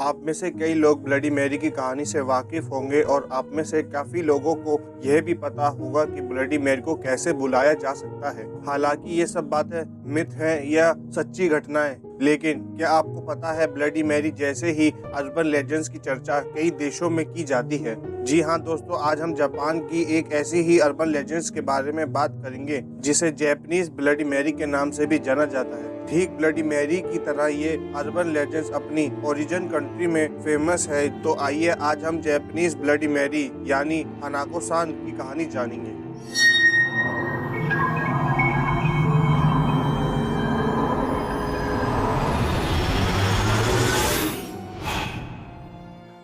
आप में से कई लोग ब्लडी मैरी की कहानी से वाकिफ होंगे और आप में से काफी लोगों को यह भी पता होगा कि ब्लडी मैरी को कैसे बुलाया जा सकता है। हालांकि ये सब बातें मिथ हैं या सच्ची घटनाएं, लेकिन क्या आपको पता है ब्लडी मैरी जैसे ही अर्बन लेजेंड्स की चर्चा कई देशों में की जाती है। जी हाँ दोस्तों, आज हम जापान की एक ऐसी ही अर्बन लेजेंड्स के बारे में बात करेंगे जिसे जापानीज ब्लडी मैरी के नाम से भी जाना जाता है। ठीक ब्लडी मैरी की तरह ये अर्बन लेजेंड्स अपनी ओरिजिन कंट्री में फेमस है। तो आइए आज हम जापानीज ब्लडी मैरी यानी हानाको-सान की कहानी जानेंगे।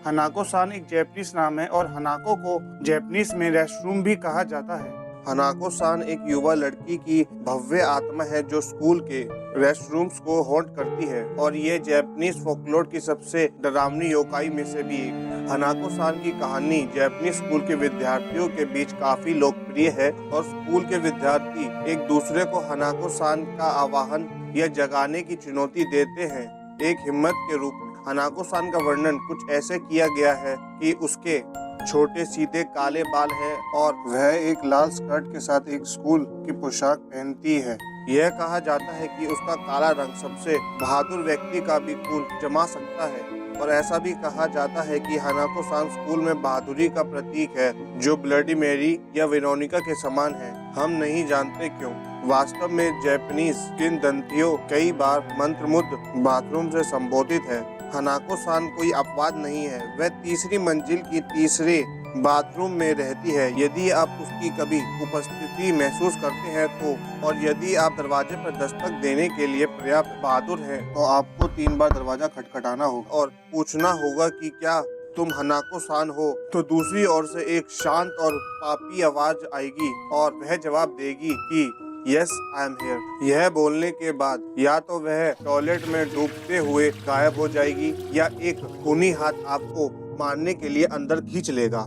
हानाको-सान एक जापानीज नाम है और हानाको को जापानीज में रेस्टरूम भी कहा जाता है। हानाको-सान एक युवा लड़की की भव्य आत्मा है जो स्कूल के रेस्टरूम्स को हॉन्ट करती है और ये जापानीज फोकलोर की सबसे डरावनी योकाई में से भी एक। हानाको-सान की कहानी जापानीज स्कूल के विद्यार्थियों के बीच काफी लोकप्रिय है और स्कूल के विद्यार्थी एक दूसरे को हानाको-सान का आह्वान या जगाने की चुनौती देते हैं एक हिम्मत के रूप में। हानाको-सान का वर्णन कुछ ऐसे किया गया है कि उसके छोटे सीधे काले बाल हैं और वह एक लाल स्कर्ट के साथ एक स्कूल की पोशाक पहनती है। यह कहा जाता है कि उसका काला रंग सबसे बहादुर व्यक्ति का भी खून जमा सकता है और ऐसा भी कहा जाता है कि हानाको-सान स्कूल में बहादुरी का प्रतीक है जो ब्लडी मैरी या वेरोनिका के समान है। हम नहीं जानते क्यों। वास्तव में जापानीज किंवदंतियों कई बार मंत्रमुग्ध बाथरूम से संबोधित है। हानाको-सान कोई अपवाद नहीं है। वह तीसरी मंजिल की तीसरे बाथरूम में रहती है। यदि आप उसकी कभी उपस्थिति महसूस करते हैं तो और यदि आप दरवाजे पर दस्तक देने के लिए पर्याप्त बहादुर हैं तो आपको 3 बार दरवाजा खटखटाना होगा और पूछना होगा कि क्या तुम हानाको-सान हो। तो दूसरी ओर से एक शांत और पापी आवाज आएगी और वह जवाब देगी कि यस आई एम हियर। यह बोलने के बाद या तो वह टॉयलेट में डूबते हुए गायब हो जाएगी या एक खूनी हाथ आपको मारने के लिए अंदर खींच लेगा।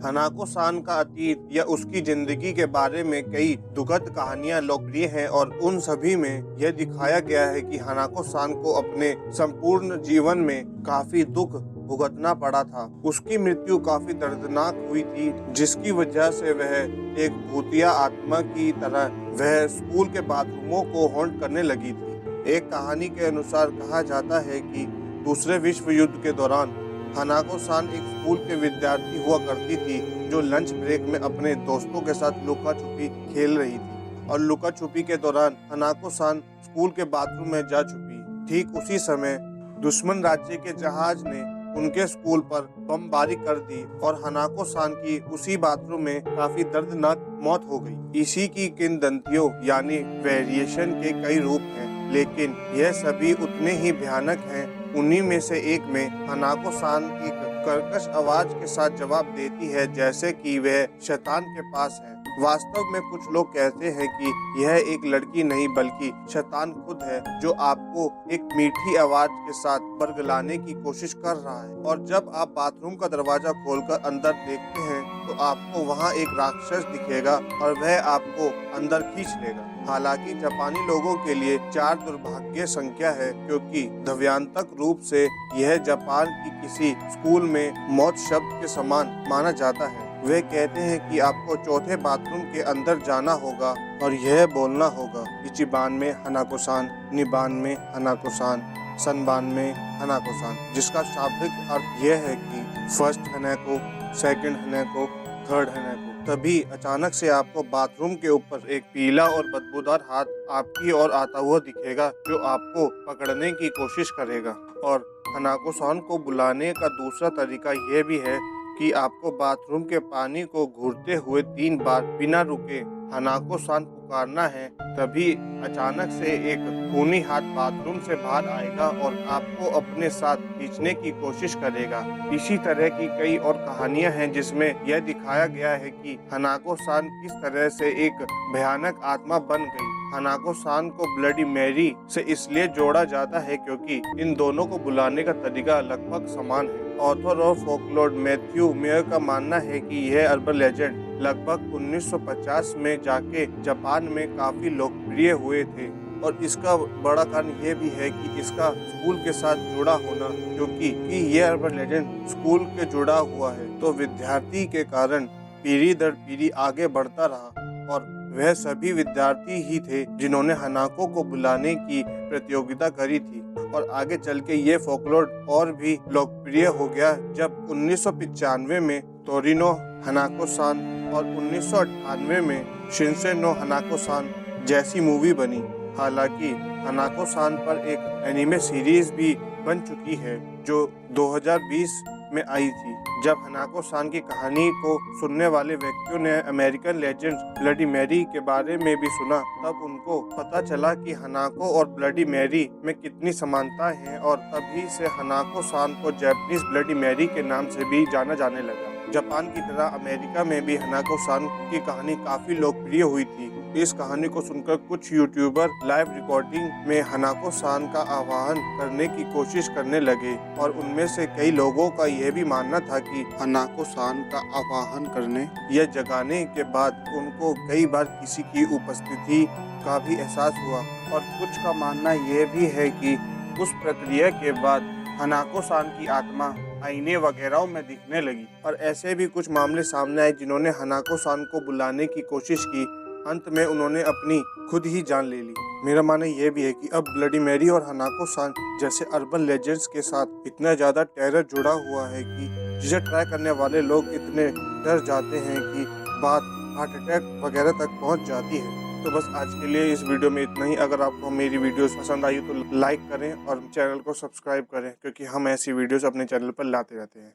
हानाको-सान का अतीत या उसकी जिंदगी के बारे में कई दुखद कहानियां लोकप्रिय हैं और उन सभी में यह दिखाया गया है कि हानाको-सान को अपने संपूर्ण जीवन में काफी दुख भुगतना पड़ा था। उसकी मृत्यु काफी दर्दनाक हुई थी जिसकी वजह से वह एक भूतिया आत्मा की तरह वह स्कूल के बाथरूमों को हॉन्ट करने लगी थी। एक कहानी के अनुसार कहा जाता है कि दूसरे विश्व युद्ध के दौरान हानाको-सान एक स्कूल के विद्यार्थी हुआ करती थी जो लंच ब्रेक में अपने दोस्तों के साथ लुका छुपी खेल रही थी और लुका छुपी के दौरान हानाको-सान स्कूल के बाथरूम में जा छुपी। ठीक उसी समय दुश्मन राज्य के जहाज ने उनके स्कूल पर बमबारी कर दी और हानाको-सान की उसी बाथरूम में काफी दर्दनाक मौत हो गई। इसी की किंवदंतियों यानी वेरिएशन के कई रूप हैं, लेकिन यह सभी उतने ही भयानक हैं। उन्हीं में से एक में हानाको-सान एक कर्कश आवाज के साथ जवाब देती है जैसे कि वह शैतान के पास है। वास्तव में कुछ लोग कहते हैं कि यह एक लड़की नहीं बल्कि शैतान खुद है जो आपको एक मीठी आवाज के साथ बरगलाने की कोशिश कर रहा है। और जब आप बाथरूम का दरवाजा खोलकर अंदर देखते हैं तो आपको वहां एक राक्षस दिखेगा और वह आपको अंदर खींच लेगा। हालांकि जापानी लोगों के लिए 4 दुर्भाग्य संख्या है क्योंकि ध्यानात्मक रूप से यह जापान की किसी स्कूल में मौत शब्द के समान माना जाता है। वे कहते हैं कि आपको चौथे बाथरूम के अंदर जाना होगा और यह बोलना होगा इचिबान में हानाको-सान, निबान में हानाको-सान, सनबान में हानाको-सान, जिसका शाब्दिक अर्थ यह है कि फर्स्ट हानाको, सेकंड हानाको, थर्ड हानाको। तभी अचानक से आपको बाथरूम के ऊपर एक पीला और बदबूदार हाथ आपकी ओर आता हुआ दिखेगा जो आपको पकड़ने की कोशिश करेगा। और हानाको-सान को बुलाने का दूसरा तरीका यह भी है कि आपको बाथरूम के पानी को घूरते हुए 3 बार बिना रुके हानाको-सान पुकारना है। तभी अचानक से एक खूनी हाथ बाथरूम से बाहर आएगा और आपको अपने साथ खींचने की कोशिश करेगा। इसी तरह की कई और कहानियां हैं जिसमें यह दिखाया गया है कि हानाको-सान किस तरह से एक भयानक आत्मा बन गई। हानाको-सान को ब्लडी मैरी से इसलिए जोड़ा जाता है क्योंकि इन दोनों को बुलाने का तरीका लगभग समान है। Author of folklore Matthew mayor का मानना है कि यह अर्बन लेजेंड लगभग 1950 में जाके जापान में काफी लोकप्रिय हुए थे और इसका बड़ा कारण ये भी है कि इसका स्कूल के साथ जुड़ा होना, क्योंकि ये अर्बन लेजेंड स्कूल के जुड़ा हुआ है तो विद्यार्थी के कारण पीढ़ी दर पीढ़ी आगे बढ़ता रहा। और वह सभी विद्यार्थी ही थे जिन्होंने हनाको को बुलाने की प्रतियोगिता करी थी। और आगे चल के ये फोकलोर और भी लोकप्रिय हो गया जब 1995 में तोरिनो हनाको-सान और 1998 में शिंसे नो हनाको-सान जैसी मूवी बनी। हालांकि हनाको-सान पर एक एनिमे सीरीज भी बन चुकी है जो 2020 में आई थी। जब हनाको-सान की कहानी को सुनने वाले व्यक्तियों ने अमेरिकन लेजेंड ब्लडी मैरी के बारे में भी सुना, तब उनको पता चला कि हनाको और ब्लडी मैरी में कितनी समानताएं हैं और तभी से हनाको-सान को जापानीज ब्लडी मैरी के नाम से भी जाना जाने लगा। जापान की तरह अमेरिका में भी हनाको-सान की कहानी काफी लोकप्रिय हुई थी। इस कहानी को सुनकर कुछ यूट्यूबर लाइव रिकॉर्डिंग में हनाको-सान का आह्वान करने की कोशिश करने लगे और उनमें से कई लोगों का यह भी मानना था कि हनाको-सान का आह्वान करने या जगाने के बाद उनको कई बार किसी की उपस्थिति का भी एहसास हुआ। और कुछ का मानना यह भी है कि उस प्रक्रिया के बाद हनाको-सान की आत्मा आईने वगैरह में दिखने लगी। और ऐसे भी कुछ मामले सामने आए जिन्होंने हनाको-सान को बुलाने की कोशिश की, अंत में उन्होंने अपनी खुद ही जान ले ली। मेरा मानना यह भी है कि अब ब्लडी मैरी और हनाको-सान जैसे अर्बन लेजेंड्स के साथ इतना ज़्यादा टेरर जुड़ा हुआ है कि जिसे ट्राई करने वाले लोग इतने डर जाते हैं कि बात हार्ट अटैक वगैरह तक पहुंच जाती है। तो बस आज के लिए इस वीडियो में इतना ही। अगर आपको मेरी वीडियोस पसंद आई तो लाइक करें और चैनल को सब्सक्राइब करें, क्योंकि हम ऐसी वीडियोस अपने चैनल पर लाते रहते हैं।